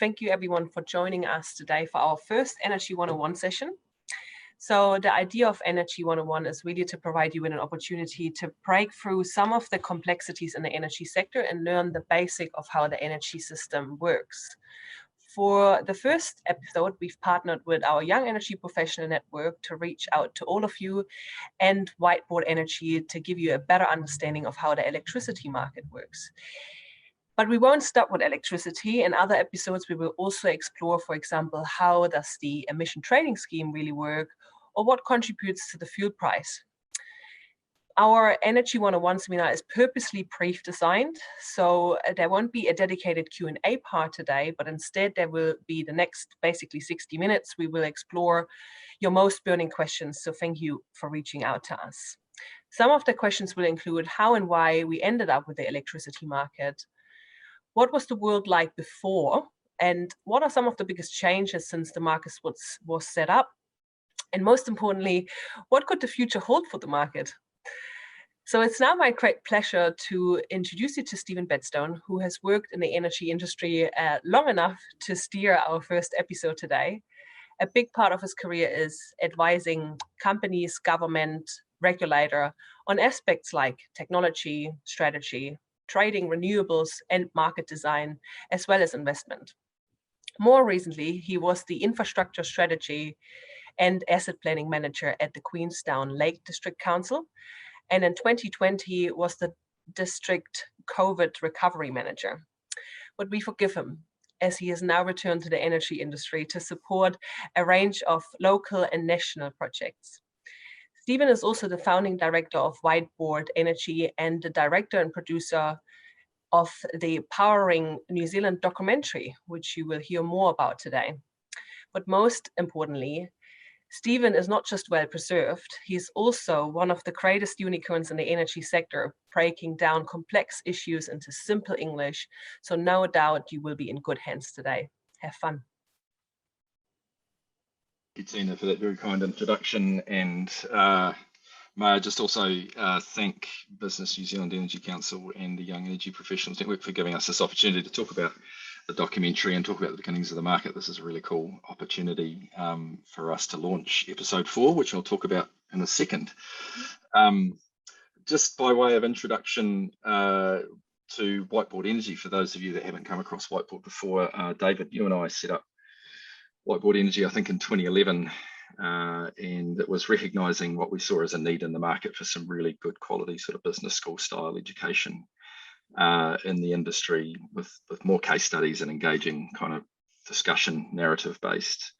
thank you everyone for joining us today for our first Energy 101 session. So the idea of Energy 101 is really to provide you with an opportunity to break through some of the complexities in the energy sector and learn the basic of how the energy system works. For the first episode, we've partnered with our Young Energy Professional Network to reach out to all of you and Whiteboard Energy to give you a better understanding of how the electricity market works. But we won't stop with electricity. In other episodes, we will also explore, for example, how does the emission trading scheme really work, or what contributes to the fuel price. Our Energy 101 seminar is purposely brief designed, so there won't be a dedicated Q&A part today, but instead there will be the next basically 60 minutes. We will explore your most burning questions, so thank you for reaching out to us. Some of the questions will include how and why we ended up with the electricity market, what was the world like before, and what are some of the biggest changes since the market was set up, and most importantly, what could the future hold for the market? So it's now my great pleasure to introduce you to Stephen Bedstone, who has worked in the energy industry long enough to steer our first episode today. A big part of his career is advising companies, government, regulator on aspects like technology, strategy, trading, renewables, and market design, as well as investment. More recently, he was the infrastructure strategy and asset planning manager at the Queenstown Lake District Council, and in 2020 was the district COVID recovery manager. But we forgive him, as he has now returned to the energy industry to support a range of local and national projects. Stephen is also the founding director of Whiteboard Energy and the director and producer of the Powering New Zealand documentary, which you will hear more about today. But most importantly, Stephen is not just well preserved, he's also one of the greatest unicorns in the energy sector, breaking down complex issues into simple English. So no doubt you will be in good hands today. Have fun. Thank you, Tina, for that very kind introduction. And may I just also thank Business New Zealand Energy Council and the Young Energy Professionals Network for giving us this opportunity to talk about the documentary and talk about the beginnings of the market. This is a really cool opportunity for us to launch episode 4, which I'll talk about in a second. Just by way of introduction to Whiteboard Energy, for those of you that haven't come across Whiteboard before, David, you and I set up Whiteboard Energy, I think in 2011, and it was recognising what we saw as a need in the market for some really good quality sort of business school style education in the industry, with more case studies and engaging kind of discussion, narrative based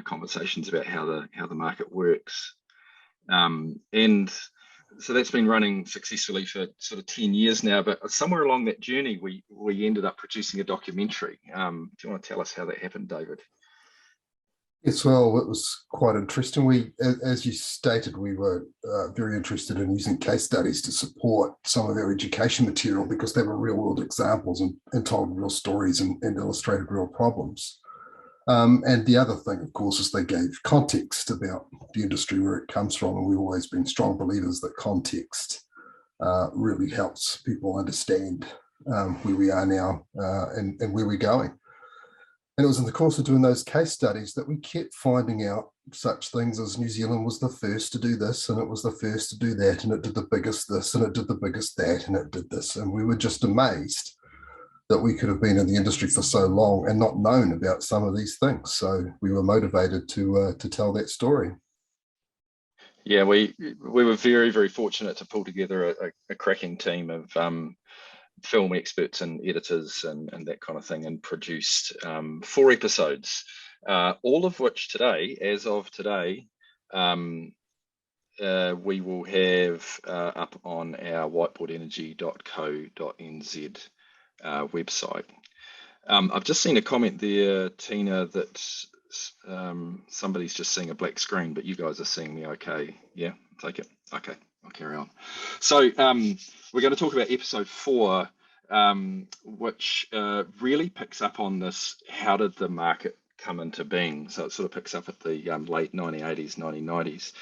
conversations about how the market works. And so that's been running successfully for sort of 10 years now, but somewhere along that journey we ended up producing a documentary. Do you want to tell us how that happened, David? Yes, well, it was quite interesting. We, as you stated, we were very interested in using case studies to support some of our education material because they were real-world examples and told real stories and illustrated real problems. And the other thing, of course, is they gave context about the industry, where it comes from. And we've always been strong believers that context really helps people understand where we are now and where we're going. And it was in the course of doing those case studies that we kept finding out such things as New Zealand was the first to do this, and it was the first to do that, and it did the biggest this, and it did the biggest that, and it did this. And we were just amazed that we could have been in the industry for so long and not known about some of these things. So we were motivated to tell that story. Yeah, we were very, very fortunate to pull together a cracking team of film experts and editors and that kind of thing, and produced 4 episodes, all of which today, as of today, we will have up on our whiteboardenergy.co.nz website. I've just seen a comment there, Tina, that somebody's just seeing a black screen, but you guys are seeing me okay. Yeah, take it. Okay, I'll carry on. So we're going to talk about episode 4, which really picks up on this, how did the market come into being? So it sort of picks up at the late 1980s, 1990s,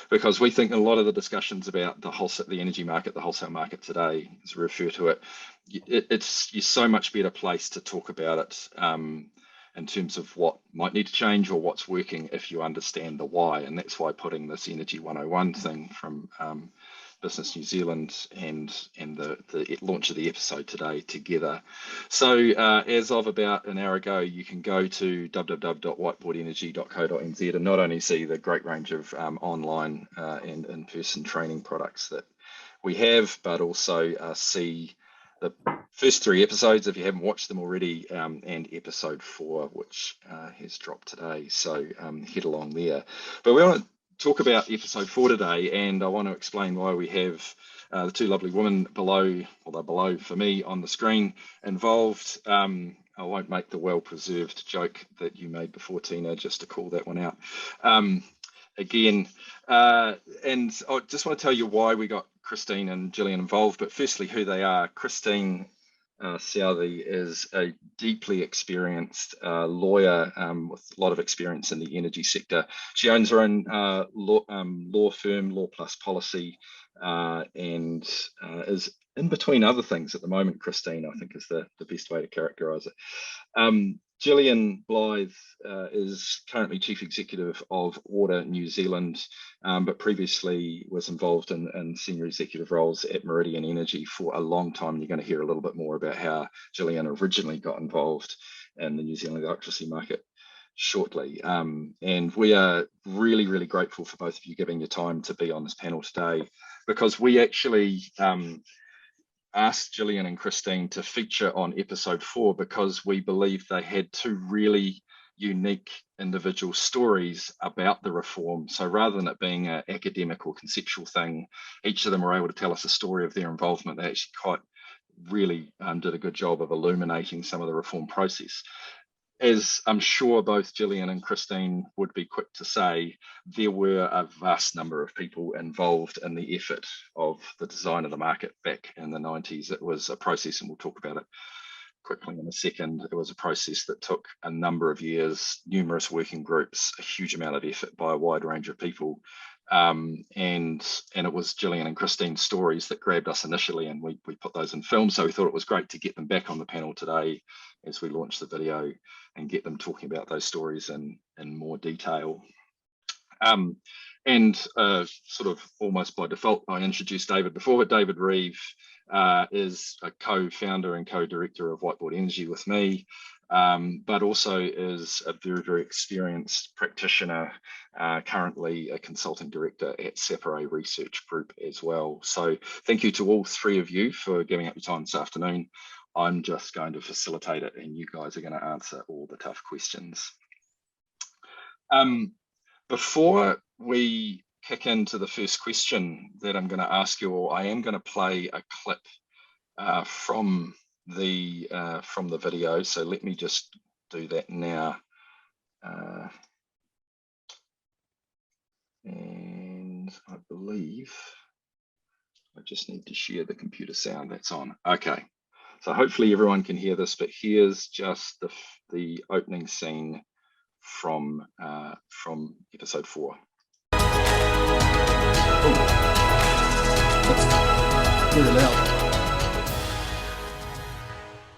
because we think a lot of the discussions about the energy market, the wholesale market today, as we refer to it, you're so much better placed to talk about it in terms of what might need to change or what's working if you understand the why. And that's why putting this Energy 101 thing from Business New Zealand and the launch of the episode today together. So as of about an hour ago, you can go to www.whiteboardenergy.co.nz and not only see the great range of online and in-person training products that we have, but also see the first 3 episodes if you haven't watched them already, and episode 4, which has dropped today. So head along there. But we want to talk about episode 4 today, and I want to explain why we have the 2 lovely women below, well, they're below for me on the screen, involved. I won't make the well-preserved joke that you made before, Tina, just to call that one out again. And I just want to tell you why we got Christine and Gillian involved, but firstly who they are. Christine Southey is a deeply experienced lawyer with a lot of experience in the energy sector. She owns her own law firm, Law Plus Policy, and is in between other things at the moment. Christine, I think, is the best way to characterise it. Gillian Blythe is currently Chief Executive of Water New Zealand, but previously was involved in senior executive roles at Meridian Energy for a long time. And you're going to hear a little bit more about how Gillian originally got involved in the New Zealand electricity market shortly. And we are really, really grateful for both of you giving your time to be on this panel today, because we actually asked Gillian and Christine to feature on episode 4 because we believe they had 2 really unique individual stories about the reform. So rather than it being an academic or conceptual thing, each of them were able to tell us a story of their involvement. They actually quite really did a good job of illuminating some of the reform process. As I'm sure both Gillian and Christine would be quick to say, there were a vast number of people involved in the effort of the design of the market back in the 90s. It was a process, and we'll talk about it quickly in a second. It was a process that took a number of years, numerous working groups, a huge amount of effort by a wide range of people. And it was Gillian and Christine's stories that grabbed us initially, and we put those in film. So we thought it was great to get them back on the panel today as we launch the video and get them talking about those stories in more detail. And sort of almost by default, I introduced David before, but David Reeve is a co-founder and co-director of Whiteboard Energy with me, but also is a very, very experienced practitioner, currently a consulting director at Sapere Research Group as well. So thank you to all 3 of you for giving up your time this afternoon. I'm just going to facilitate it, and you guys are going to answer all the tough questions. Before we kick into the first question that I'm going to ask you all, I am going to play a clip from the video. So let me just do that now. And I believe I just need to share the computer sound that's on. Okay. So hopefully everyone can hear this, but here's just the opening scene from episode 4. That's very loud.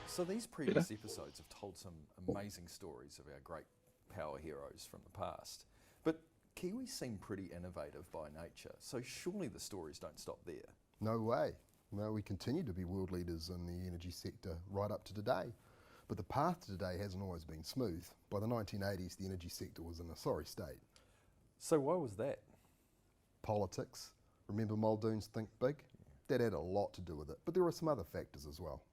So these previous episodes have told some amazing stories of our great power heroes from the past. But Kiwis seem pretty innovative by nature, so surely the stories don't stop there. No way. No, we continue to be world leaders in the energy sector right up to today. But the path to today hasn't always been smooth. By the 1980s, the energy sector was in a sorry state. So why was that? Politics. Remember Muldoon's Think Big? That had a lot to do with it, but there were some other factors as well.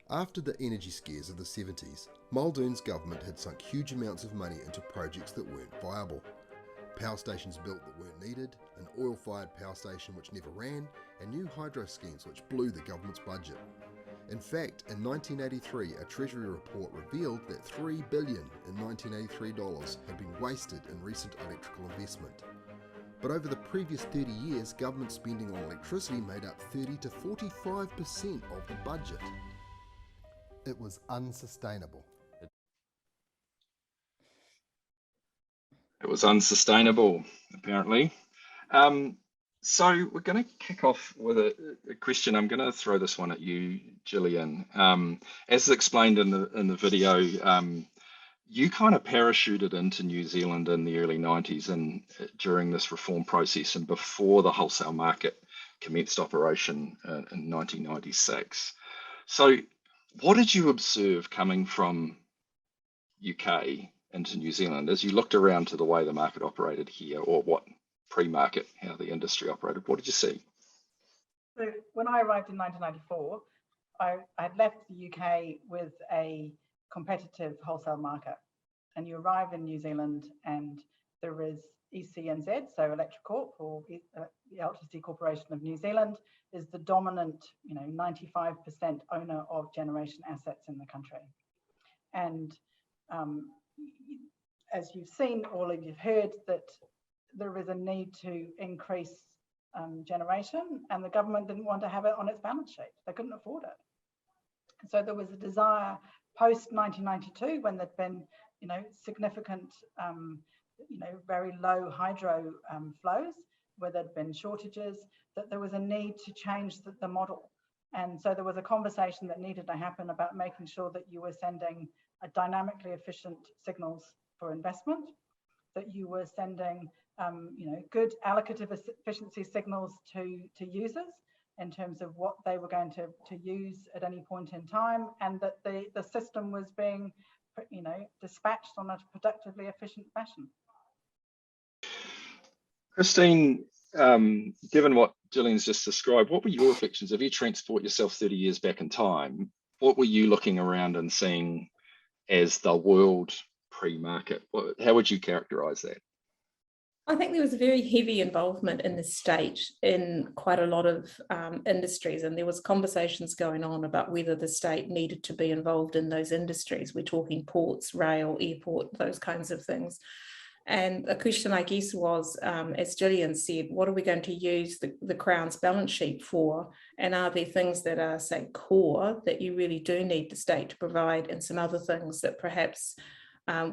After the energy scares of the 70s, Muldoon's government had sunk huge amounts of money into projects that weren't viable. Power stations built that weren't needed, an oil-fired power station which never ran, and new hydro schemes which blew the government's budget. In fact, in 1983, a Treasury report revealed that $3 billion in 1983 dollars had been wasted in recent electrical investment. But over the previous 30 years, government spending on electricity made up 30 to 45% of the budget. It was unsustainable. It was unsustainable, apparently. So we're going to kick off with a question. I'm going to throw this one at you, Gillian. As explained in the video, you kind of parachuted into New Zealand in the early 90s and during this reform process and before the wholesale market commenced operation in 1996. So what did you observe coming from UK into New Zealand as you looked around to the way the market operated here, or what pre-market, how the industry operated? What did you see? So when I arrived in 1994, I'd left the UK with a competitive wholesale market, and you arrive in New Zealand and there is ECNZ, so Electricorp, or the Electricity Corporation of New Zealand, is the dominant, 95% owner of generation assets in the country. And as you've seen, or you've heard, that there is a need to increase generation, and the government didn't want to have it on its balance sheet. They couldn't afford it. So there was a desire post 1992, when there'd been, significant, very low hydro flows, where there'd been shortages, that there was a need to change the model. And so there was a conversation that needed to happen about making sure that you were sending a dynamically efficient signals for investment, that you were sending good allocative efficiency signals to users in terms of what they were going to use at any point in time, and that the system was being dispatched on a productively efficient fashion. Christine, given what Gillian's just described, what were your reflections? If you transport yourself 30 years back in time, what were you looking around and seeing as the world pre-market? How would you characterise that? I think there was a very heavy involvement in the state in quite a lot of industries, and there was conversations going on about whether the state needed to be involved in those industries. We're talking ports, rail, airport, those kinds of things. And the question, I guess, was, as Gillian said, what are we going to use the Crown's balance sheet for? And are there things that are, say, core that you really do need the state to provide, and some other things that perhaps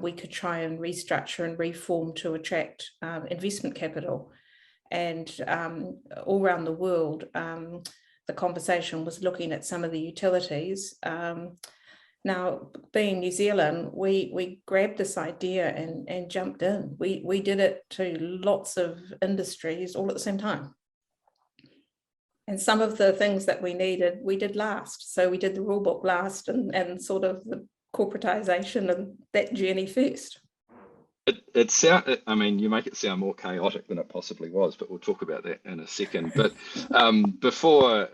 we could try and restructure and reform to attract investment capital? And all around the world, the conversation was looking at some of the utilities. Now, being New Zealand, we grabbed this idea and jumped in. We did it to lots of industries all at the same time. And some of the things that we needed, we did last. So we did the rule book last, and sort of the corporatization and that journey first. I mean, you make it sound more chaotic than it possibly was, but we'll talk about that in a second. But before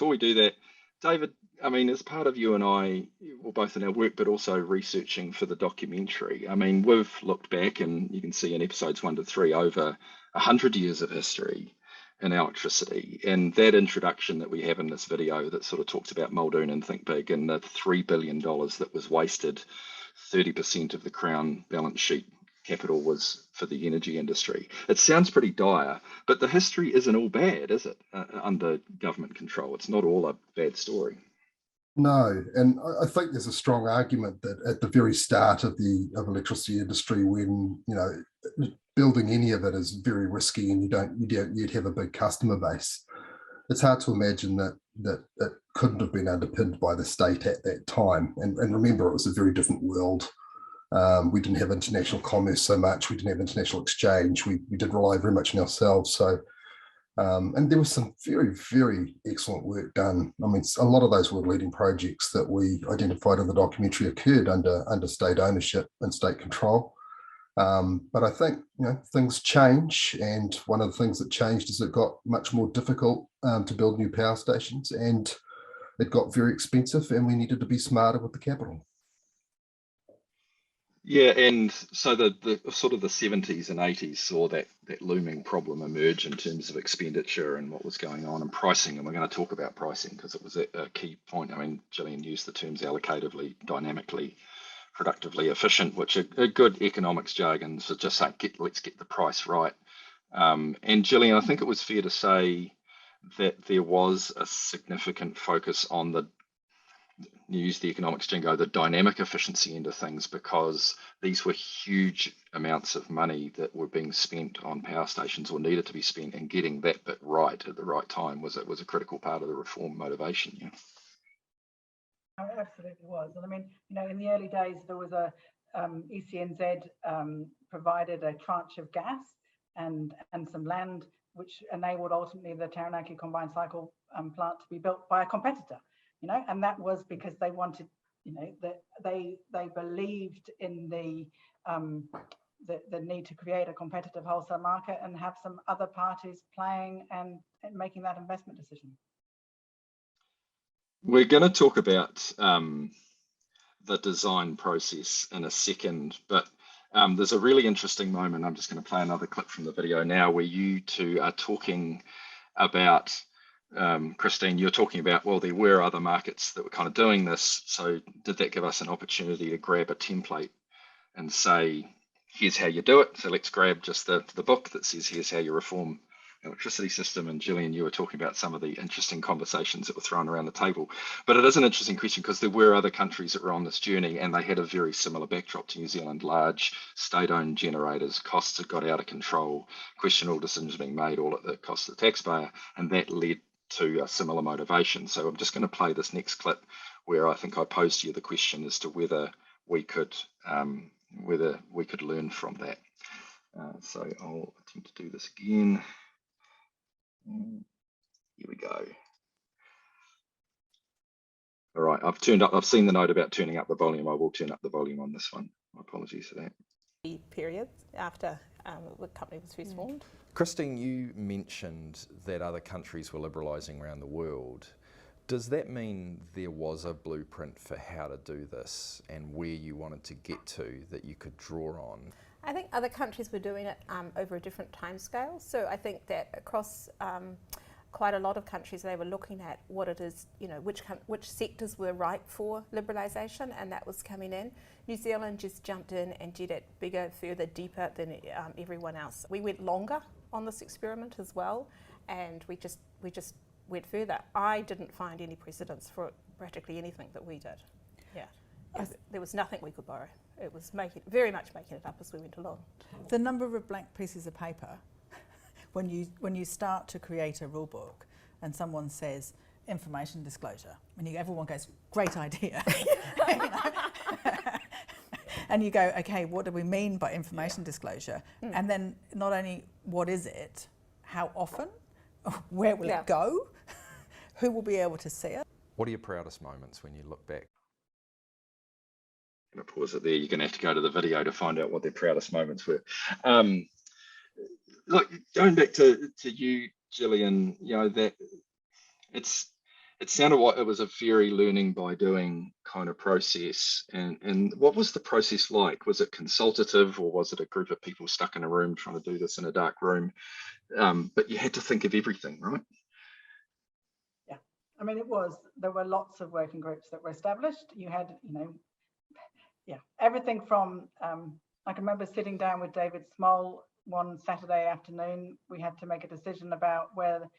we do that, David, I mean, as part of you and I, well, both in our work, but also researching for the documentary, I mean, we've looked back, and you can see in episodes 1 to 3 over 100 years of history in electricity, and that introduction that we have in this video that sort of talks about Muldoon and Think Big, and the $3 billion that was wasted, 30% of the Crown balance sheet capital was for the energy industry. It sounds pretty dire, but the history isn't all bad, is it? Under government control, it's not all a bad story. No, and I think there's a strong argument that at the very start of the electricity industry, when building any of it is very risky, and you'd have a big customer base, it's hard to imagine that it couldn't have been underpinned by the state at that time. And remember, it was a very different world. We didn't have international commerce so much. We didn't have international exchange. We did rely very much on ourselves. So, and there was some very, very excellent work done. I mean, a lot of those world-leading projects that we identified in the documentary occurred under state ownership and state control. But I think things change, and one of the things that changed is it got much more difficult to build new power stations, and it got very expensive, and we needed to be smarter with the capital. Yeah, and so the sort of the 70s and 80s saw that looming problem emerge in terms of expenditure and what was going on, and pricing. And we're going to talk about pricing because it was a key point. I mean, Gillian used the terms allocatively, dynamically, productively efficient, which are good economics jargon. So just say, let's get the price right. And Gillian, I think it was fair to say that there was a significant focus on use the economics jingo, the dynamic efficiency end of things, because these were huge amounts of money that were being spent on power stations, or needed to be spent, and getting that bit right at the right time was a critical part of the reform motivation. Yeah. It absolutely was. And I mean, in the early days, there was a ECNZ provided a tranche of gas and some land, which enabled ultimately the Taranaki combined cycle plant to be built by a competitor, you know, and that was because they wanted, you know, that they believed in the need to create a competitive wholesale market and have some other parties playing and making that investment decision. We're going to talk about the design process in a second, but there's a really interesting moment. I'm just going to play another clip from the video now where you two are talking about, Christine, you're talking about, well, there were other markets that were kind of doing this. So did that give us an opportunity to grab a template and say, here's how you do it? So let's grab just the book that says, here's how you reform electricity system. And Gillian, you were talking about some of the interesting conversations that were thrown around the table. But it is an interesting question because there were other countries that were on this journey and they had a very similar backdrop to New Zealand. Large state-owned generators, costs had got out of control, questionable decisions being made all at the cost of the taxpayer, and that led to a similar motivation. So I'm just going to play this next clip where I think I posed to you the question as to whether we could learn from that. So I'll attempt to do this again. Here we go. All right, I've seen the note about turning up the volume. I will turn up the volume on this one. My apologies for that. Period after the company was first formed. Christine, you mentioned that other countries were liberalising around the world. Does that mean there was a blueprint for how to do this and where you wanted to get to that you could draw on? I think other countries were doing it over a different timescale. So I think that across quite a lot of countries, they were looking at what it is, you know, which sectors were ripe for liberalisation, and that was coming in. New Zealand just jumped in and did it bigger, further, deeper than everyone else. We went longer on this experiment as well, and we just went further. I didn't find any precedents for practically anything that we did. Yeah, there was nothing we could borrow. It was very much making it up as we went along. The number of blank pieces of paper, when you start to create a rule book and someone says information disclosure, and everyone goes, great idea. You know? And you go, okay, what do we mean by information disclosure? And then not only what is it, how often, where will it go, who will be able to see it? What are your proudest moments when you look back? I'm going to pause it there. You're going to have to go to the video to find out what their proudest moments were. Look, going back to you, Gillian, you know, that it sounded like it was a very learning by doing kind of process. And what was the process like? Was it consultative, or was it a group of people stuck in a room trying to do this in a dark room? But you had to think of everything, right? Yeah, I mean, there were lots of working groups that were established. You had, you know, everything from, I can remember sitting down with David Small one Saturday afternoon. We had to make a decision about where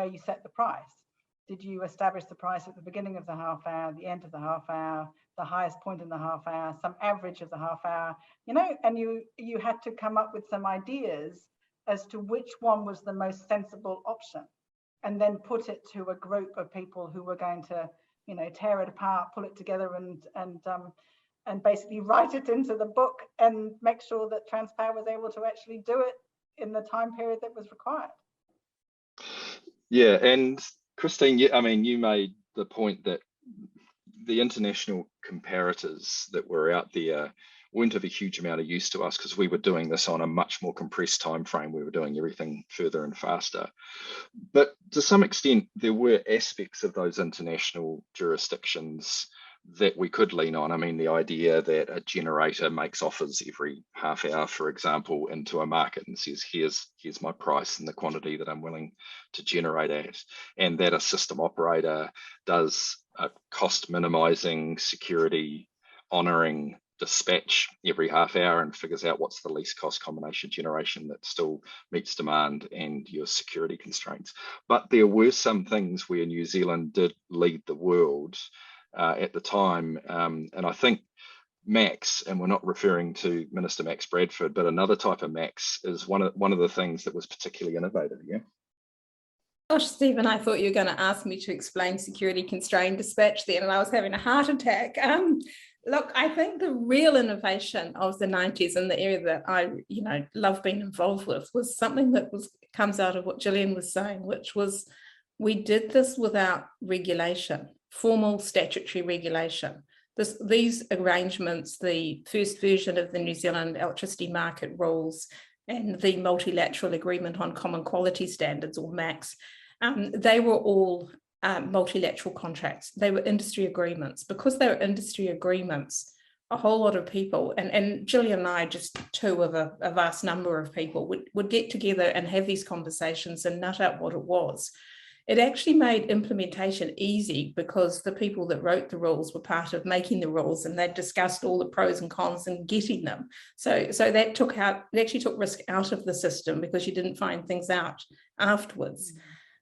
you set the price. Did you establish the price at the beginning of the half hour, the end of the half hour, the highest point in the half hour, some average of the half hour, you know, and you had to come up with some ideas as to which one was the most sensible option, and then put it to a group of people who were going to, you know, tear it apart, pull it together and basically write it into the book and make sure that Transpower was able to actually do it in the time period that was required. Yeah, and Christine, I mean, you made the point that the international comparators that were out there weren't of a huge amount of use to us because we were doing this on a much more compressed time frame. We were doing everything further and faster. But to some extent, there were aspects of those international jurisdictions that we could lean on. I mean, the idea that a generator makes offers every half hour, for example, into a market and says, here's my price and the quantity that I'm willing to generate at, and that a system operator does a cost minimizing, security honoring dispatch every half hour and figures out what's the least cost combination generation that still meets demand and your security constraints. But there were some things where New Zealand did lead the world at the time, and I think Max, and we're not referring to Minister Max Bradford, but another type of Max is one of the things that was particularly innovative. Yeah. Gosh, Stephen, I thought you were going to ask me to explain security constrained dispatch then, and I was having a heart attack. Look, I think the real innovation of the 90s in the area that I, love being involved with was something that comes out of what Gillian was saying, which was we did this without regulation, formal statutory regulation. These arrangements, the first version of the New Zealand electricity market rules and the multilateral agreement on common quality standards, or MACS, they were all multilateral contracts. They were industry agreements. Because they were industry agreements, a whole lot of people, and Gillian and I, just two of a vast number of people, would get together and have these conversations and nut out what it was. It actually made implementation easy because the people that wrote the rules were part of making the rules, and they discussed all the pros and cons in getting them. So that actually took risk out of the system because you didn't find things out afterwards.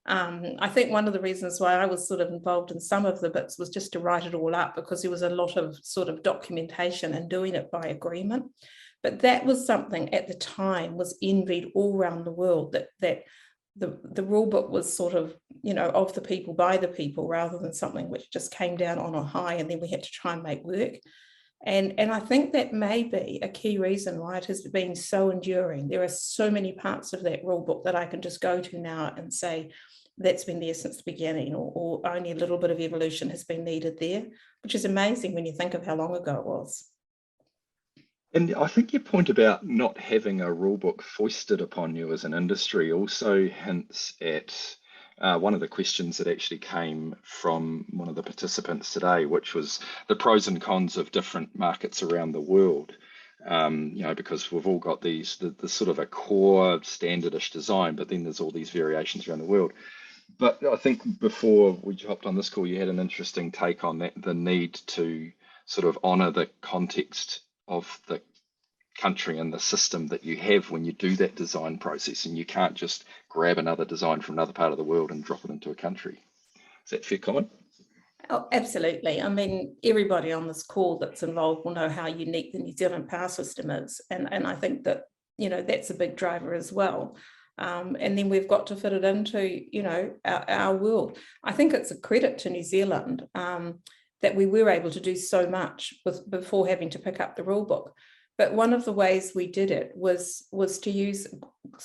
I think one of the reasons why I was sort of involved in some of the bits was just to write it all up, because there was a lot of sort of documentation and doing it by agreement. But that was something at the time was envied all around the world, that the rule book was sort of, of the people, by the people, rather than something which just came down on a high and then we had to try and make work. And I think that may be a key reason why it has been so enduring. There are so many parts of that rule book that I can just go to now and say, that's been there since the beginning, or only a little bit of evolution has been needed there, which is amazing when you think of how long ago it was. And I think your point about not having a rule book foisted upon you as an industry also hints at one of the questions that actually came from one of the participants today, which was the pros and cons of different markets around the world. Because we've all got the sort of a core standardish design, but then there's all these variations around the world. But I think before we hopped on this call, you had an interesting take on that, the need to sort of honour the context of the country and the system that you have when you do that design process, and you can't just grab another design from another part of the world and drop it into a country. Is that fair comment? Oh, absolutely. I mean, everybody on this call that's involved will know how unique the New Zealand power system is. And I think that, that's a big driver as well. And then we've got to fit it into, our world. I think it's a credit to New Zealand that we were able to do so much before having to pick up the rule book. But one of the ways we did it was to use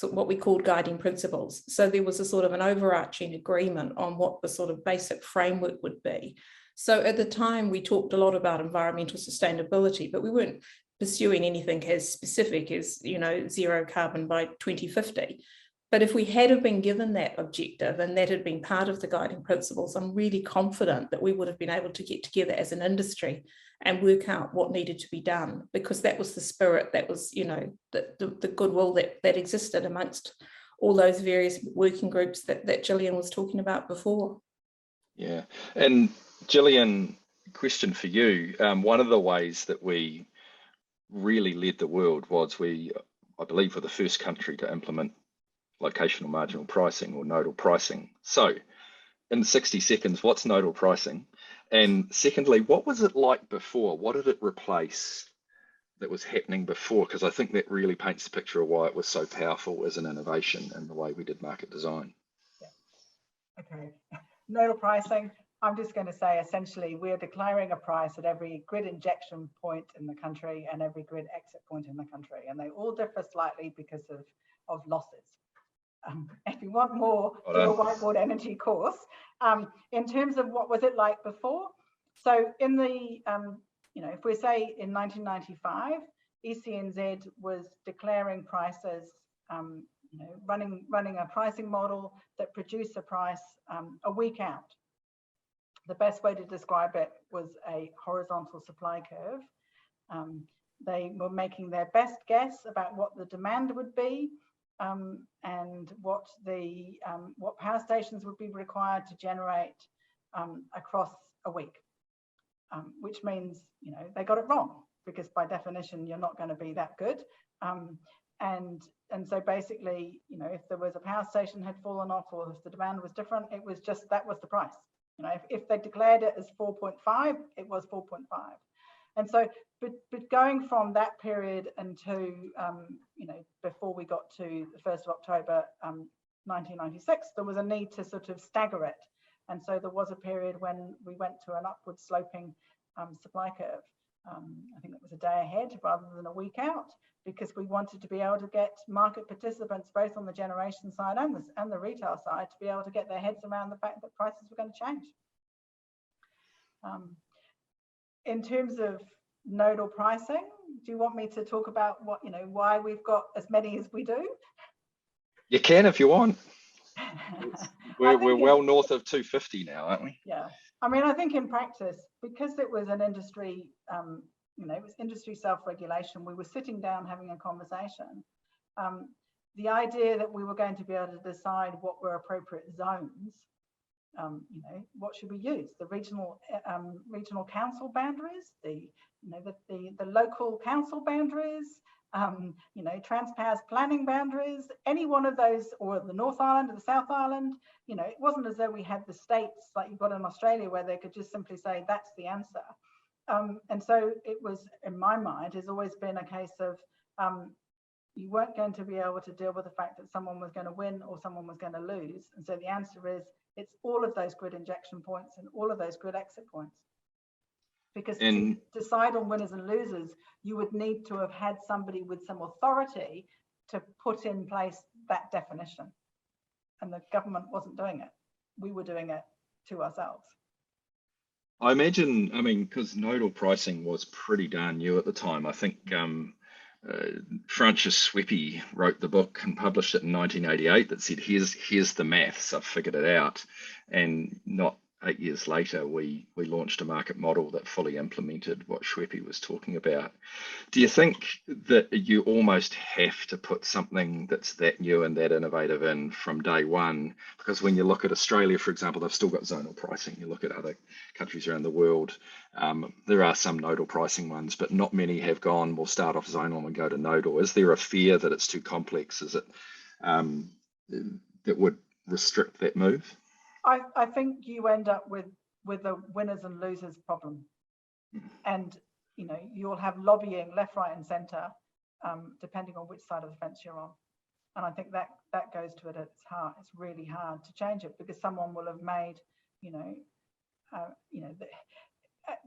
what we called guiding principles. So there was a sort of an overarching agreement on what the sort of basic framework would be. So at the time, we talked a lot about environmental sustainability, but we weren't pursuing anything as specific as, zero carbon by 2050. But if we had been given that objective and that had been part of the guiding principles, I'm really confident that we would have been able to get together as an industry and work out what needed to be done, because that was the spirit, that was, the goodwill that existed amongst all those various working groups that Gillian was talking about before. Yeah, and Gillian, question for you. One of the ways that we really led the world was I believe, were the first country to implement locational marginal pricing, or nodal pricing. So in 60 seconds, what's nodal pricing? And secondly, what was it like before? What did it replace that was happening before? Because I think that really paints the picture of why it was so powerful as an innovation in the way we did market design. Yeah. Okay. Nodal pricing, I'm just going to say, essentially, we're declaring a price at every grid injection point in the country and every grid exit point in the country. And they all differ slightly because of losses. If you want more, do a Whiteboard Energy course. In terms of what was it like before, so in the, if we say in 1995, ECNZ was declaring prices, running a pricing model that produced a price a week out. The best way to describe it was a horizontal supply curve. They were making their best guess about what the demand would be, and what power stations would be required to generate across a week, which means they got it wrong, because by definition you're not going to be that good, and so basically if there was a power station had fallen off, or if the demand was different, it was just that was the price. If they declared it as 4.5, it was 4.5. And so, but going from that period into, before we got to the 1st of October 1996, there was a need to sort of stagger it. And so there was a period when we went to an upward sloping supply curve. I think it was a day ahead rather than a week out, because we wanted to be able to get market participants both on the generation side and the retail side to be able to get their heads around the fact that prices were going to change. In terms of nodal pricing, do you want me to talk about what, why we've got as many as we do? You can if you want. We're well north of 250 now, aren't we? Yeah. I mean, I think in practice, because it was an industry, it was industry self-regulation, we were sitting down having a conversation. The idea that we were going to be able to decide what were appropriate zones, what should we use? The regional council boundaries, the local council boundaries, Transpower's planning boundaries, any one of those, or the North Island or the South Island. It wasn't as though we had the states like you've got in Australia where they could just simply say that's the answer. And so it was, in my mind, has always been a case of you weren't going to be able to deal with the fact that someone was going to win or someone was going to lose. And so the answer is it's all of those grid injection points and all of those grid exit points. Because to decide on winners and losers, you would need to have had somebody with some authority to put in place that definition. And the government wasn't doing it. We were doing it to ourselves. I imagine, because nodal pricing was pretty darn new at the time. I think Francis Sweppy wrote the book and published it in 1988 that said, here's the maths, I've figured it out. And not 8 years later, we launched a market model that fully implemented what Sweppy was talking about. Do you think that you almost have to put something that's that new and that innovative in from day one? Because when you look at Australia, for example, they've still got zonal pricing. You look at other countries around the world, there are some nodal pricing ones, but not many have gone, we'll start off zonal and go to nodal. Is there a fear that it's too complex? Is it that would restrict that move? I think you end up with a winners and losers problem, and you'll have lobbying left, right, and centre, depending on which side of the fence you're on. And I think that goes to it at its heart. It's really hard to change it because someone will have made,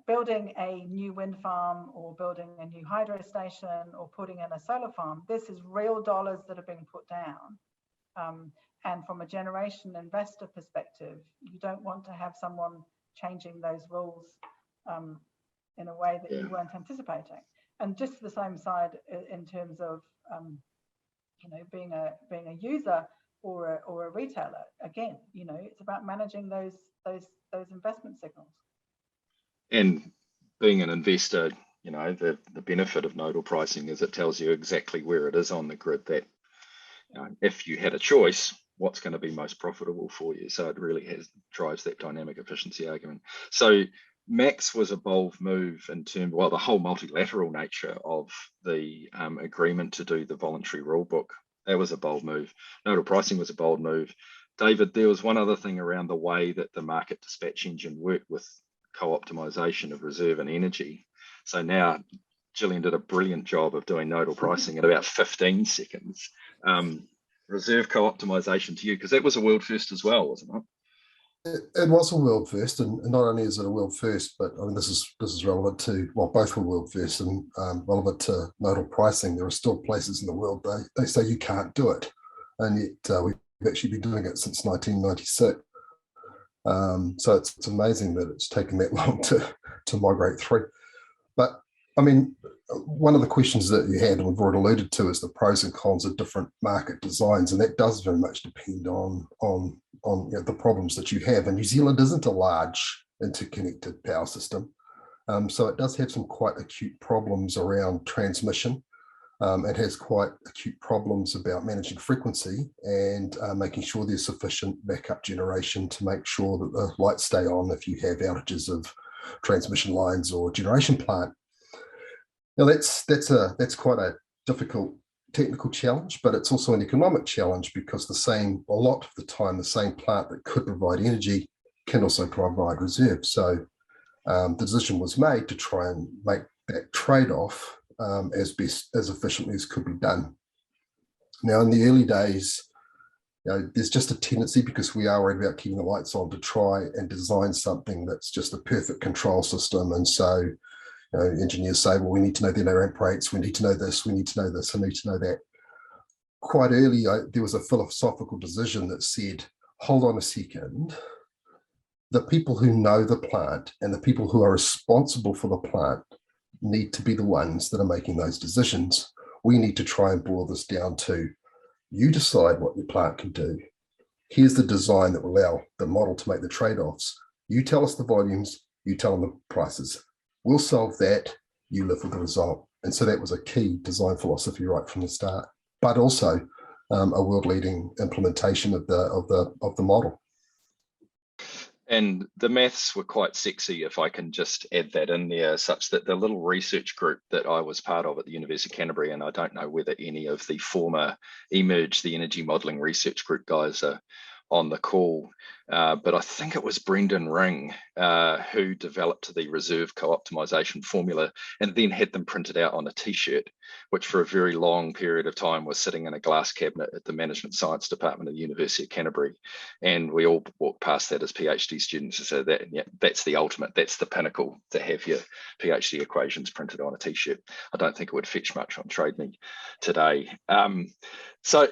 building a new wind farm or building a new hydro station or putting in a solar farm. This is real dollars that are being put down. And from a generation investor perspective, you don't want to have someone changing those rules in a way that you weren't anticipating. And just the same side in terms of being a user or a retailer. Again, it's about managing those investment signals. And being an investor, the benefit of nodal pricing is it tells you exactly where it is on the grid. That if you had a choice, what's going to be most profitable for you. So it really drives that dynamic efficiency argument. So Max was a bold move in terms, the whole multilateral nature of the agreement to do the voluntary rule book. That was a bold move. Nodal pricing was a bold move. David, there was one other thing around the way that the market dispatch engine worked with co-optimization of reserve and energy. So now Gillian did a brilliant job of doing nodal pricing in about 15 seconds. Reserve co-optimization to you, because that was a world first as well, wasn't it? It was a world first, and not only is it a world first, but this is relevant to, both were world first and relevant to nodal pricing. There are still places in the world they say you can't do it, and yet we've actually been doing it since 1996. So it's amazing that it's taken that long to migrate through. But one of the questions that you had, and we've already alluded to, is the pros and cons of different market designs, and that does very much depend on the problems that you have. And New Zealand isn't a large interconnected power system, so it does have some quite acute problems around transmission. It has quite acute problems about managing frequency and making sure there's sufficient backup generation to make sure that the lights stay on if you have outages of transmission lines or generation plant. Now that's quite a difficult technical challenge, but it's also an economic challenge because a lot of the time, the same plant that could provide energy can also provide reserve. So the decision was made to try and make that trade-off as efficiently as could be done. Now, in the early days, there's just a tendency, because we are worried about keeping the lights on, to try and design something that's just a perfect control system. And so Engineers say, well, we need to know their ramp rates, we need to know this, we need to know this, we need to know that. Quite early, there was a philosophical decision that said, hold on a second, the people who know the plant and the people who are responsible for the plant need to be the ones that are making those decisions. We need to try and boil this down to, you decide what your plant can do. Here's the design that will allow the model to make the trade-offs. You tell us the volumes, you tell them the prices. We'll solve that, you live with the result. And so that was a key design philosophy right from the start, but also a world-leading implementation of the model. And the maths were quite sexy, if I can just add that in there, such that the little research group that I was part of at the University of Canterbury, and I don't know whether any of the former Emerge, the energy modelling research group guys are on the call, but I think it was Brendan Ring who developed the reserve co-optimization formula and then had them printed out on a t-shirt, which for a very long period of time was sitting in a glass cabinet at the Management Science Department of the University of Canterbury. And we all walked past that as PhD students and said, that, yeah, that's the ultimate, that's the pinnacle, to have your PhD equations printed on a t-shirt. I don't think it would fetch much on Trade Me today. So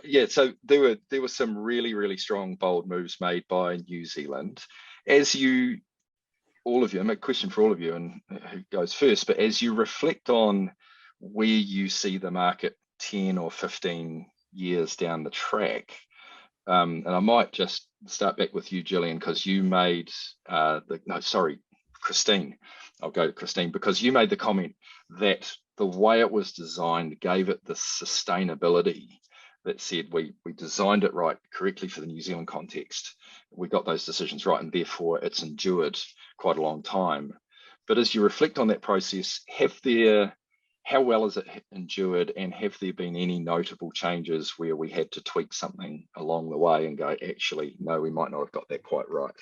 there were some really, really strong, bold moves made by New Zealand. As you, all of you, a question for all of you, and who goes first, but as you reflect on where you see the market 10 or 15 years down the track, and I might just start back with you, Gillian, because you made Christine. I'll go to Christine, because you made the comment that the way it was designed gave it the sustainability that said we designed it right correctly for the New Zealand context. We got those decisions right, and therefore it's endured quite a long time. But as you reflect on that process, how well has it endured, and have there been any notable changes where we had to tweak something along the way and go, actually, no, we might not have got that quite right?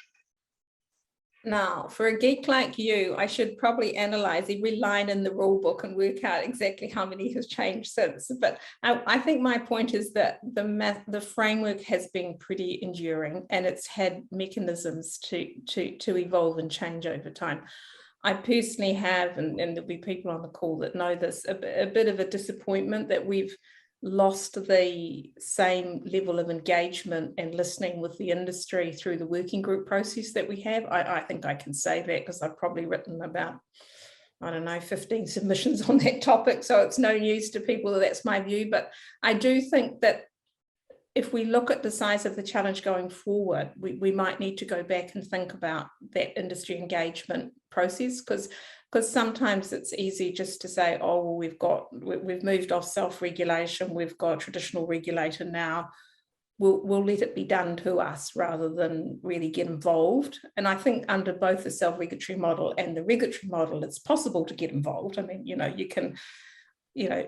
Now, for a geek like you, I should probably analyze every line in the rule book and work out exactly how many has changed since. But I think my point is that the framework has been pretty enduring, and it's had mechanisms to evolve and change over time. I personally have, and there'll be people on the call that know this, a bit of a disappointment that we've lost the same level of engagement and listening with the industry through the working group process that we have. I think I can say that because I've probably written about, 15 submissions on that topic. So it's no news to people that that's my view. But I do think that if we look at the size of the challenge going forward, we might need to go back and think about that industry engagement process, because sometimes it's easy just to say, oh, well, we've moved off self-regulation, we've got a traditional regulator now, we'll let it be done to us rather than really get involved. And I think under both the self-regulatory model and the regulatory model, it's possible to get involved. I mean, you can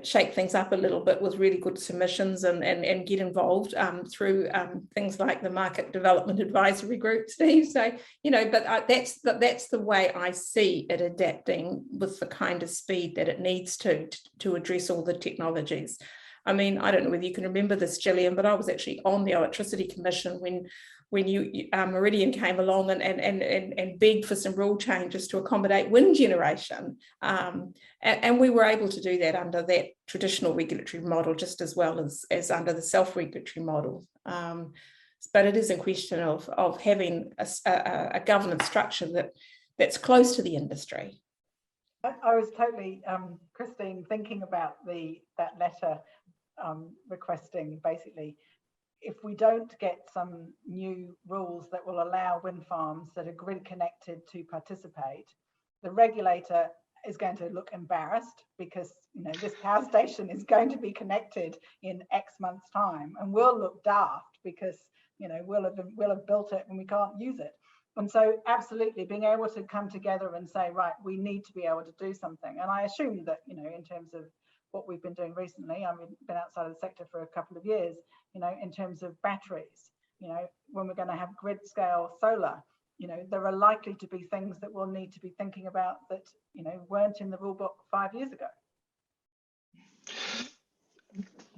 shake things up a little bit with really good submissions and get involved through things like the Market Development Advisory Group, Steve. So, but that's the way I see it adapting with the kind of speed that it needs to address all the technologies. I mean, I don't know whether you can remember this, Gillian, but I was actually on the Electricity Commission when Meridian came along and begged for some rule changes to accommodate wind generation. And we were able to do that under that traditional regulatory model just as well as under the self-regulatory model. But it is a question of having a governance structure that's close to the industry. I was totally, Christine, thinking about that letter requesting basically, if we don't get some new rules that will allow wind farms that are grid connected to participate, the regulator is going to look embarrassed because this power station is going to be connected in X months' time, and we'll look daft because we'll have built it and we can't use it. And so absolutely being able to come together and say, right, we need to be able to do something. And I assume that in terms of what we've been doing recently, I've been outside of the sector for a couple of years, in terms of batteries, when we're going to have grid scale solar, there are likely to be things that we'll need to be thinking about that, weren't in the rule book 5 years ago.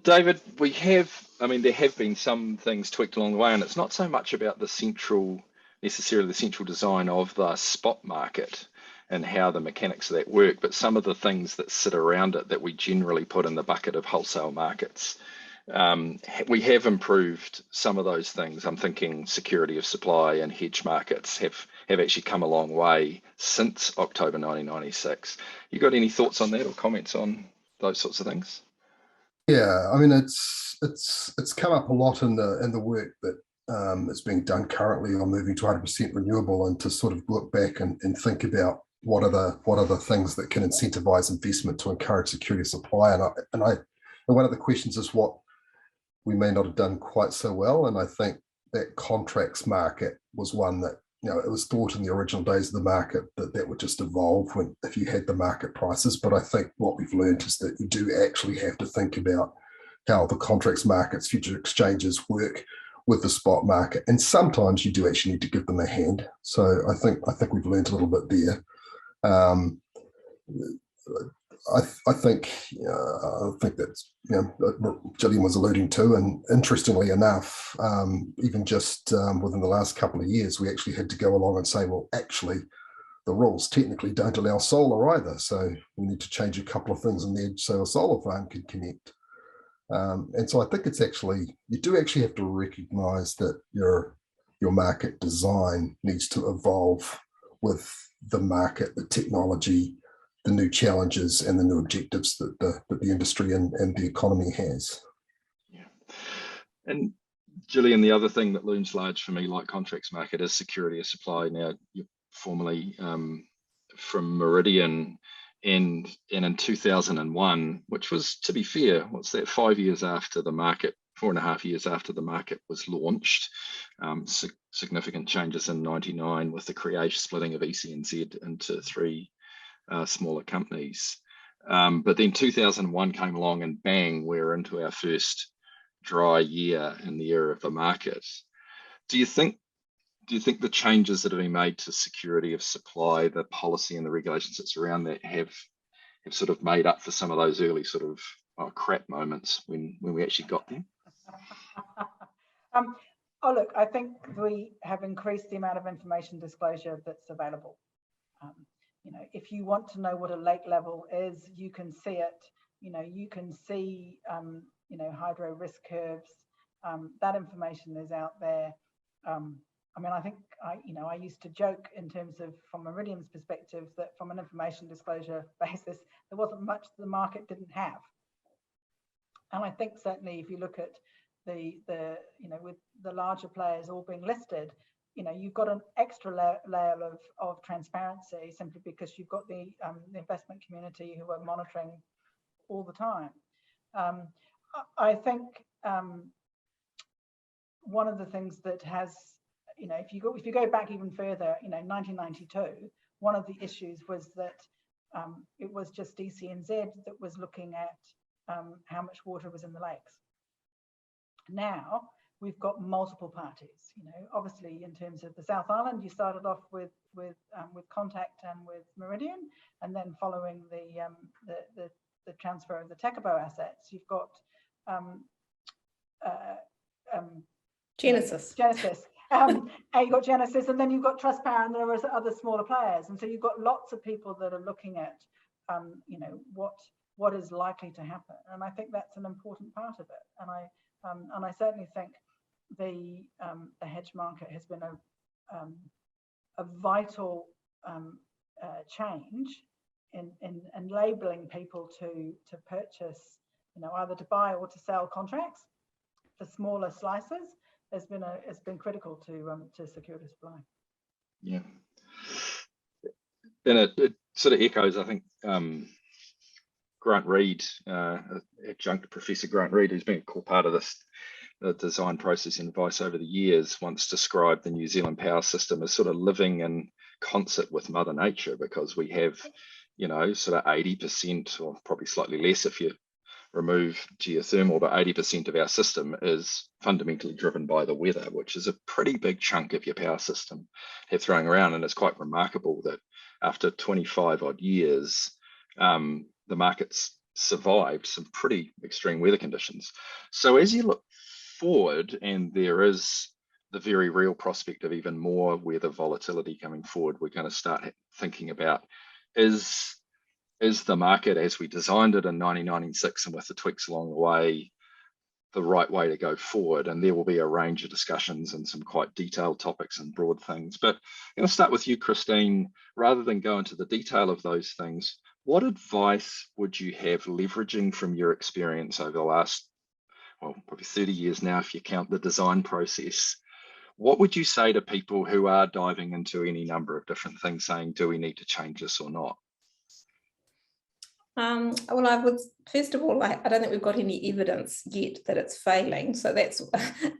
David, there have been some things tweaked along the way, and it's not so much about necessarily the central design of the spot market. and how the mechanics of that work, but some of the things that sit around it that we generally put in the bucket of wholesale markets. We have improved some of those things. I'm thinking security of supply and hedge markets have actually come a long way since October 1996. You got any thoughts on that or comments on those sorts of things? Yeah, I mean it's come up a lot in the work that is being done currently on moving to 100% renewable, and to sort of look back and think about what are the things that can incentivize investment to encourage security of supply. And one of the questions is what we may not have done quite so well. And I think that contracts market was one that, it was thought in the original days of the market that would just evolve if you had the market prices. But I think what we've learned is that you do actually have to think about how the contracts markets, future exchanges work with the spot market. And sometimes you do actually need to give them a hand. So I think we've learned a little bit there. I think that's what Gillian was alluding to, and interestingly enough, even just within the last couple of years, we actually had to go along and say, well, actually, the rules technically don't allow solar either, so we need to change a couple of things in there so a solar farm can connect. And so I think it's actually, you do actually have to recognise that your market design needs to evolve with the market, the technology, the new challenges and the new objectives that the industry and the economy has. Yeah. And Gillian, the other thing that looms large for me, like contracts market, is security of supply. Now, you're formerly from Meridian, and in 2001, which was, to be fair, what's that, 5 years after the market, 4.5 years after the market was launched, significant changes in 99 with the creation, splitting of ECNZ into 3 smaller companies. But then 2001 came along and bang, we're into our first dry year in the era of the market. Do you think the changes that have been made to security of supply, the policy and the regulations that surround that have sort of made up for some of those early sort of crap moments when we actually got them? Look, I think we have increased the amount of information disclosure that's available. If you want to know what a lake level is, you can see it. You can see, hydro risk curves. That information is out there. I think I used to joke in terms of, from Meridian's perspective, that from an information disclosure basis, there wasn't much the market didn't have. And I think certainly if you look at with the larger players all being listed, you've got an extra layer of transparency, simply because you've got the investment community who are monitoring all the time. I think one of the things that has, if you go back even further, 1992, one of the issues was that it was just ECNZ that was looking at how much water was in the lakes. Now we've got multiple parties. Obviously in terms of the South Island, you started off with Contact and with Meridian, and then following the transfer of the Tekabo assets, you've got Genesis. You've got Genesis, and then you've got Trustpower, and there are other smaller players, and so you've got lots of people that are looking at what is likely to happen, and I think that's an important part of it. And I certainly think the hedge market has been a vital change in enabling people to purchase, either to buy or to sell contracts for smaller slices. Has been critical to security supply. Yeah, and it sort of echoes, I think, Grant Reed, adjunct Professor Grant Reed, who's been a core part of this design process and advice over the years, once described the New Zealand power system as sort of living in concert with Mother Nature, because we have, sort of 80%, or probably slightly less if you remove geothermal, but 80% of our system is fundamentally driven by the weather, which is a pretty big chunk of your power system have throwing around. And it's quite remarkable that after 25 odd years, the market's survived some pretty extreme weather conditions. So as you look forward, and there is the very real prospect of even more weather volatility coming forward, we're going to start thinking about, is the market as we designed it in 1996 and with the tweaks along the way the right way to go forward? And there will be a range of discussions and some quite detailed topics and broad things. But I'm going to start with you, Christine. Rather than go into the detail of those things, what advice would you have, leveraging from your experience over the last, well, probably 30 years now, if you count the design process? What would you say to people who are diving into any number of different things, saying, do we need to change this or not? Well, I would, first of all, I don't think we've got any evidence yet that it's failing. So that's,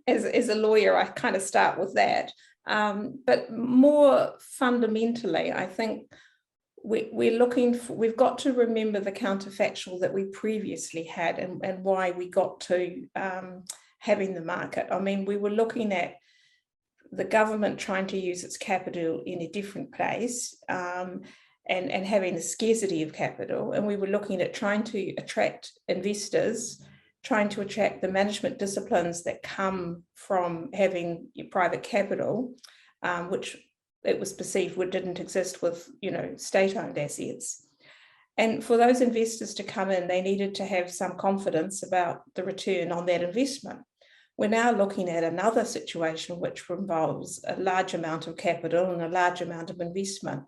as a lawyer, I kind of start with that. But more fundamentally, I think we've got to remember the counterfactual that we previously had and why we got to having the market. I mean, we were looking at the government trying to use its capital in a different place, and having a scarcity of capital. And we were looking at trying to attract investors, trying to attract the management disciplines that come from having private capital, which it was perceived didn't exist with, state-owned assets. And for those investors to come in, they needed to have some confidence about the return on that investment. We're now looking at another situation which involves a large amount of capital and a large amount of investment.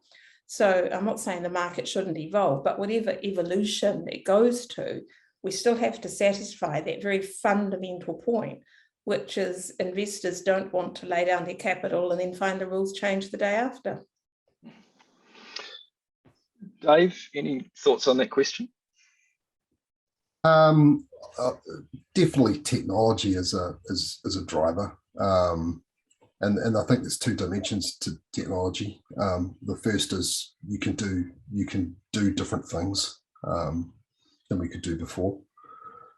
So I'm not saying the market shouldn't evolve, but whatever evolution it goes to, we still have to satisfy that very fundamental point, which is investors don't want to lay down their capital and then find the rules change the day after. Dave, any thoughts on that question? Definitely technology is a driver. And I think there's two dimensions to technology. The first is you can do different things than we could do before.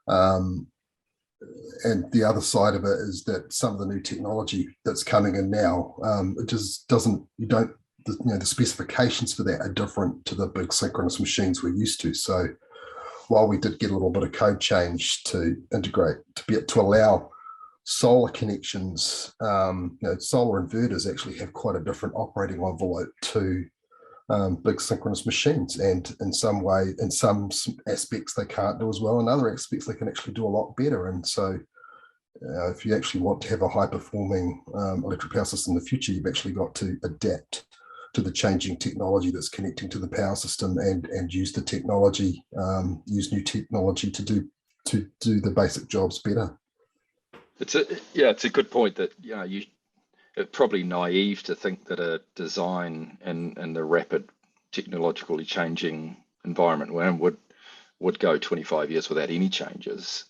And the other side of it is that some of the new technology that's coming in now, it just doesn't, the specifications for that are different to the big synchronous machines we're used to. So while we did get a little bit of code change to integrate, to allow solar connections, solar inverters actually have quite a different operating envelope to big synchronous machines, and in some aspects they can't do as well, in other aspects they can actually do a lot better. And so if you actually want to have a high performing electric power system in the future, you've actually got to adapt to the changing technology that's connecting to the power system, and use the technology, use new technology to do the basic jobs better. It's a good point that it's probably naive to think that a design in the rapid technologically changing environment we're in would go 25 years without any changes,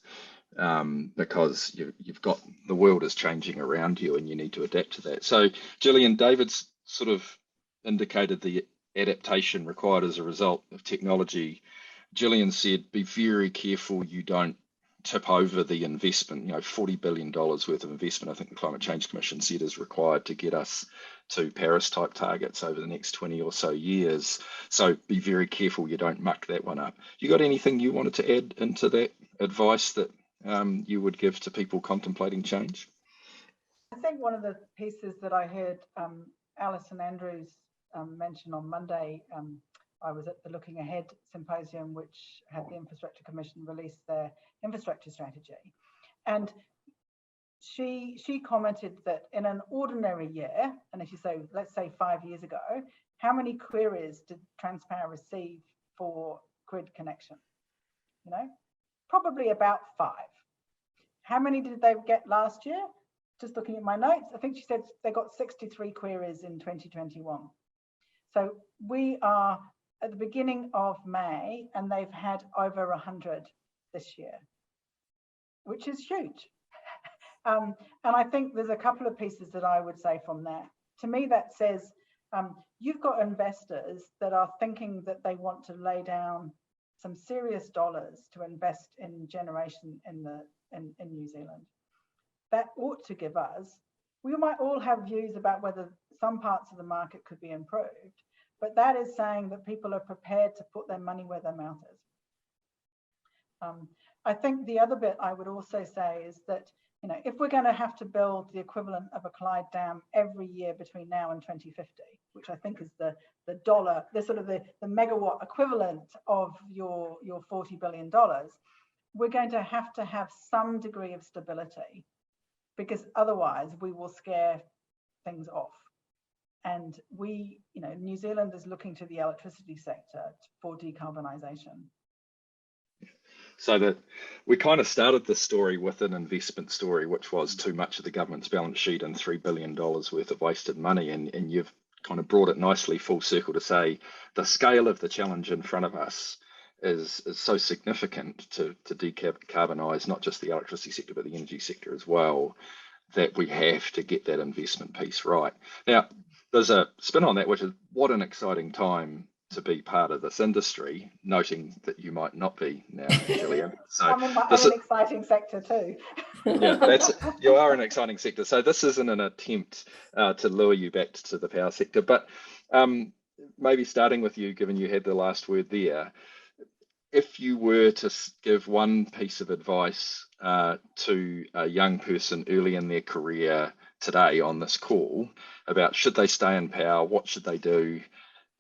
because you've got, the world is changing around you and you need to adapt to that. So Gillian, David's sort of indicated the adaptation required as a result of technology. Gillian said, be very careful you don't tip over the investment. $40 billion worth of investment, I think the Climate Change Commission said, is required to get us to Paris type targets over the next 20 or so years. So be very careful you don't muck that one up. You got anything you wanted to add into that advice that you would give to people contemplating change? I think one of the pieces that I heard Alison Andrews mention on Monday, I was at the Looking Ahead symposium, which had the Infrastructure Commission release their infrastructure strategy. And she commented that in an ordinary year, and if you say, let's say 5 years ago, how many queries did Transpower receive for grid connection? Probably about 5. How many did they get last year? Just looking at my notes, I think she said they got 63 queries in 2021. So we are at the beginning of May, and they've had over 100 this year, which is huge. And I think there's a couple of pieces that I would say from that. To me, that says you've got investors that are thinking that they want to lay down some serious dollars to invest in generation in New Zealand. That ought to give us, we might all have views about whether some parts of the market could be improved, but that is saying that people are prepared to put their money where their mouth is. I think the other bit I would also say is that You know, if we're going to have to build the equivalent of a Clyde Dam every year between now and 2050, which I think is the dollar, the sort of the megawatt equivalent of your $40 billion, we're going to have some degree of stability, because otherwise we will scare things off. And we, you know, New Zealand is looking to the electricity sector for decarbonisation. So that we kind of started this story with an investment story, which was too much of the government's balance sheet and $3 billion worth of wasted money. And you've kind of brought it nicely full circle to say the scale of the challenge in front of us is so significant to decarbonise not just the electricity sector, but the energy sector as well, that we have to get that investment piece right. Now, there's a spin on that, which is what an exciting time to be part of this industry, noting that you might not be now, Gillian. So I'm in an exciting sector too. Yeah, you are an exciting sector. So this isn't an attempt to lure you back to the power sector, but maybe starting with you, given you had the last word there, if you were to give one piece of advice to a young person early in their career today on this call about should they stay in power, what should they do?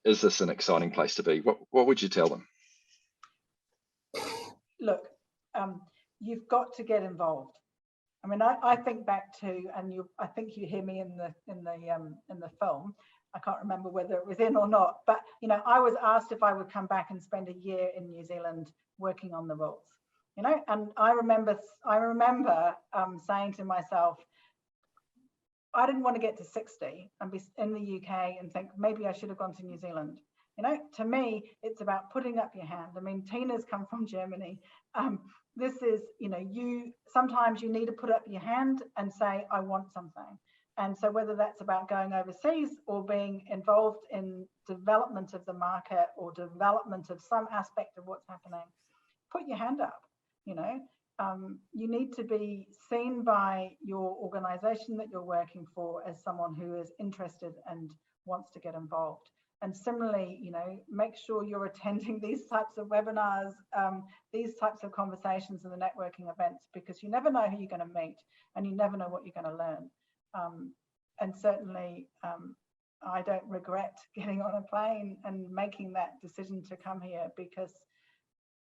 Is this an exciting place to be? What would you tell them? Look, you've got to get involved. I mean, I think back to, and I think you hear me in the film. I can't remember whether it was in or not, but you know, I was asked if I would come back and spend a year in New Zealand working on the rules. You know, and I remember saying to myself, I didn't want to get to 60 and be in the UK and think maybe I should have gone to New Zealand. You know, to me, it's about putting up your hand. I mean, Tina's come from Germany. This is, you know, sometimes you need to put up your hand and say, I want something. And so whether that's about going overseas or being involved in development of the market or development of some aspect of what's happening, put your hand up, you know. You need to be seen by your organization that you're working for as someone who is interested and wants to get involved. And similarly, you know, make sure you're attending these types of webinars, these types of conversations and the networking events, because you never know who you're going to meet and you never know what you're going to learn. And certainly, I don't regret getting on a plane and making that decision to come here, because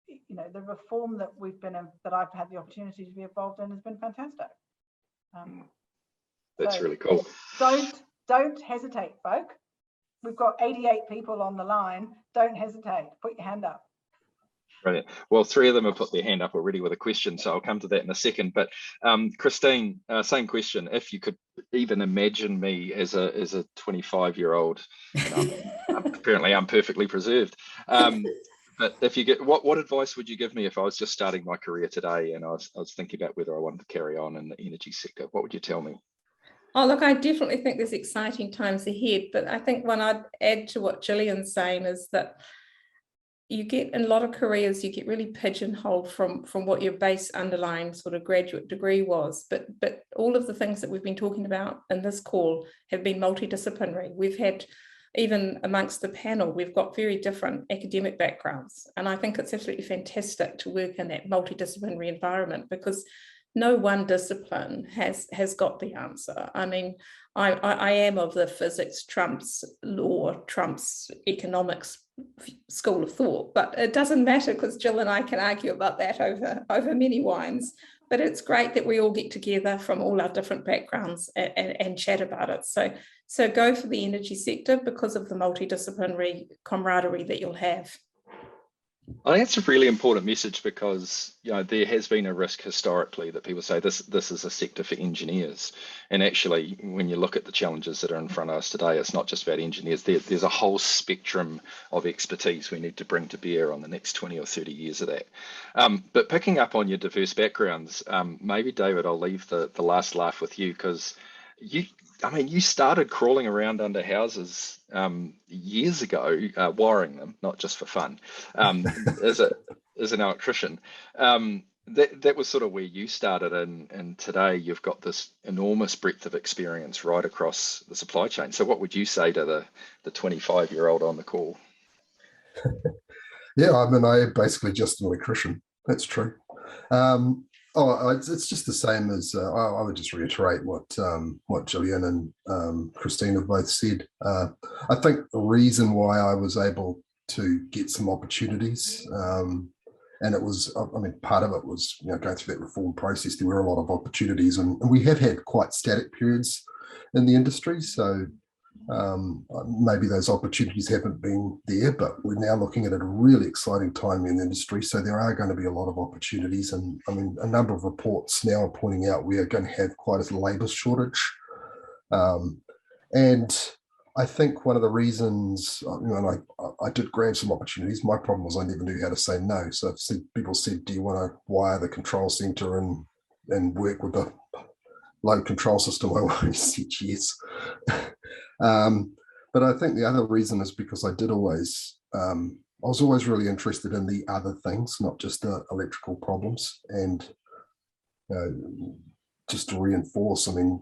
you know, the reform that I've had the opportunity to be involved in has been fantastic. That's really cool. Don't hesitate, folk. We've got 88 people on the line. Don't hesitate. Put your hand up. Brilliant. Well, 3 of them have put their hand up already with a question, so I'll come to that in a second. But Christine, same question. If you could even imagine me as a 25-year-old, apparently I'm perfectly preserved. But if you get, what advice would you give me if I was just starting my career today and I was thinking about whether I wanted to carry on in the energy sector? What would you tell me? Oh, look, I definitely think there's exciting times ahead, but I think one I'd add to what Gillian's saying is that you get in a lot of careers, you get really pigeonholed from what your base underlying sort of graduate degree was. But all of the things that we've been talking about in this call have been multidisciplinary. We've had, even amongst the panel, we've got very different academic backgrounds. And I think it's absolutely fantastic to work in that multidisciplinary environment, because no one discipline has got the answer. I mean, I am of the physics trumps law, trumps economics school of thought, but it doesn't matter, because Jill and I can argue about that over many wines. But it's great that we all get together from all our different backgrounds and chat about it. So go for the energy sector because of the multidisciplinary camaraderie that you'll have. I think it's a really important message, because you know there has been a risk historically that people say this is a sector for engineers, and actually when you look at the challenges that are in front of us today, it's not just about engineers. There's a whole spectrum of expertise we need to bring to bear on the next 20 or 30 years of that. But picking up on your diverse backgrounds, maybe David, I'll leave the last laugh with you, because you started crawling around under houses years ago, wiring them, not just for fun, as an electrician. That was sort of where you started, and today you've got this enormous breadth of experience right across the supply chain. So what would you say to the 25-year-old on the call? Yeah, I mean, I am basically just an electrician. That's true. Oh, it's just the same as I would just reiterate what Gillian and Christine have both said. I think the reason why I was able to get some opportunities, and it was, I mean, part of it was, you know, going through that reform process. There were a lot of opportunities, and we have had quite static periods in the industry. So maybe those opportunities haven't been there, but we're now looking at a really exciting time in the industry. So there are going to be a lot of opportunities. And I mean, a number of reports now are pointing out we are going to have quite a labour shortage. And I think one of the reasons, you know, and I did grab some opportunities. My problem was I never knew how to say no. So if people said, do you want to wire the control centre and work with the load control system? I always said yes. But I think the other reason is because I was always really interested in the other things, not just the electrical problems. And just to reinforce, I mean,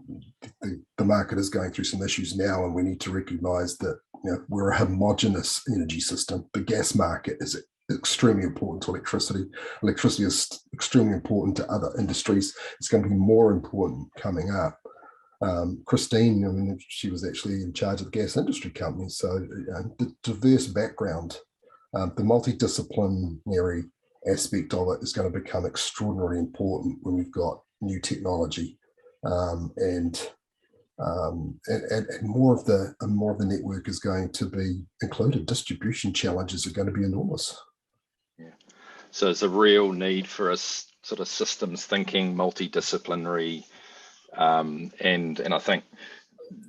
the market is going through some issues now, and we need to recognise that, you know, we're a homogenous energy system. The gas market is extremely important to electricity. Electricity is extremely important to other industries. It's going to be more important coming up. Christine, I mean, she was actually in charge of the gas industry company. So the diverse background, the multidisciplinary aspect of it is going to become extraordinarily important when we've got new technology, and more of the network is going to be included. Distribution challenges are going to be enormous. Yeah. So there's a real need for a sort of systems thinking, multidisciplinary, and I think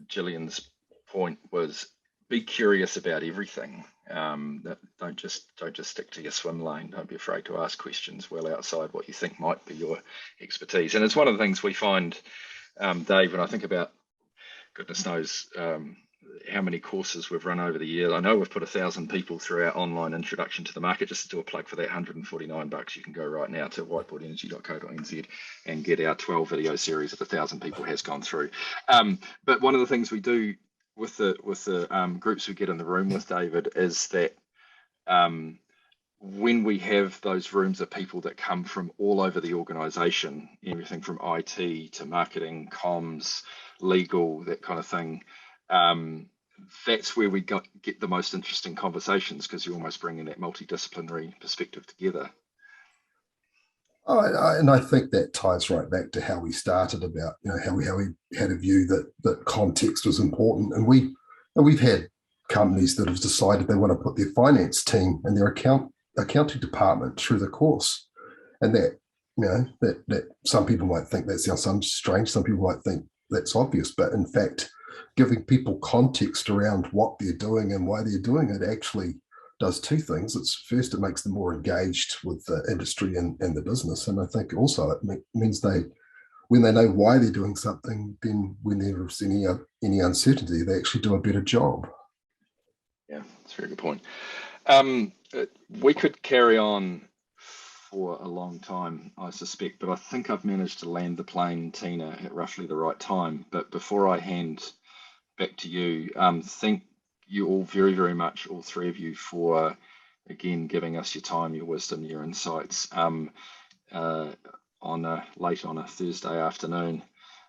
Gillian's point was be curious about everything. Don't just stick to your swim lane. Don't be afraid to ask questions well outside what you think might be your expertise. And it's one of the things we find, Dave, when I think about, goodness knows how many courses we've run over the years. I know we've put 1,000 people through our online introduction to the market. Just to do a plug for that, $149. You can go right now to whiteboardenergy.co.nz and get our 12 video series that 1,000 people has gone through. But one of the things we do with the groups we get in the room with, David, is that when we have those rooms of people that come from all over the organisation, everything from IT to marketing, comms, legal, that kind of thing, that's where we get the most interesting conversations, because you're almost bringing that multidisciplinary perspective together. And I think that ties right back to how we started about, you know, how we had a view that context was important, and we've had companies that have decided they want to put their finance team and their accounting department through the course, and that, you know, that some people might think that sounds strange, some people might think that's obvious, but in fact, giving people context around what they're doing and why they're doing it actually does two things. First, it makes them more engaged with the industry and the business. And I think also it means when they know why they're doing something, then when there's any uncertainty, they actually do a better job. Yeah, that's a very good point. We could carry on for a long time, I suspect, but I think I've managed to land the plane, Tina, at roughly the right time. But before I hand back to you, thank you all very, very much, all three of you, for again giving us your time, your wisdom, your insights late on a Thursday afternoon.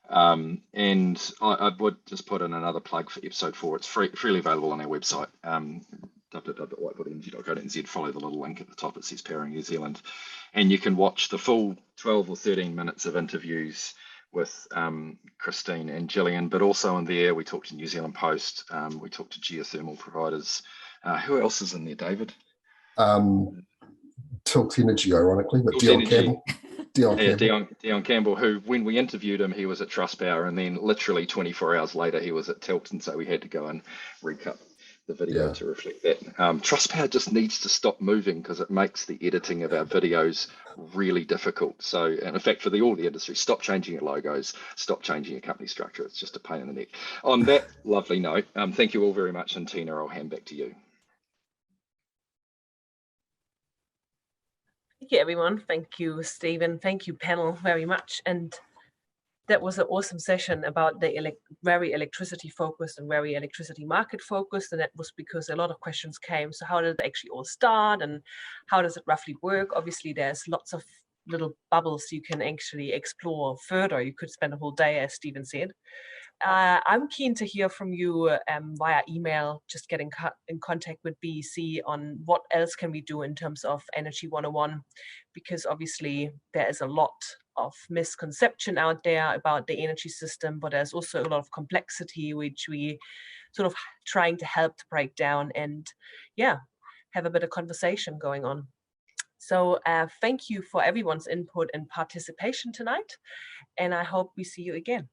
And I would just put in another plug for episode 4. It's freely available on our website, www.whiteboardenergy.co.nz. Follow the little link at the top. It says Powering New Zealand, and you can watch the full 12 or 13 minutes of interviews with Christine and Gillian, but also in there we talked to New Zealand Post, we talked to geothermal providers. Who else is in there, David? Tilt Energy, ironically, but Dion Campbell. Dion Campbell, who, when we interviewed him, he was at Trustpower, and then literally 24 hours later he was at Tilt, and so we had to go and recut the video to reflect that. Trustpower just needs to stop moving, because it makes the editing of our videos really difficult. So, and in fact, for all the industry, stop changing your logos, stop changing your company structure. It's just a pain in the neck. On that lovely note, thank you all very much, and Tina, I'll hand back to you. Thank you, everyone. Thank you, Stephen. Thank you, panel, very much. And that was an awesome session about the very electricity focused and very electricity market focused. And that was because a lot of questions came. So how did it actually all start, and how does it roughly work? Obviously, there's lots of little bubbles you can actually explore further. You could spend a whole day, as Stephen said. I'm keen to hear from you via email, just get in contact with BEC on what else can we do in terms of Energy 101, because obviously there is a lot of misconception out there about the energy system, but there's also a lot of complexity which we sort of trying to help to break down and have a bit of conversation going on. So thank you for everyone's input and participation tonight, and I hope we see you again.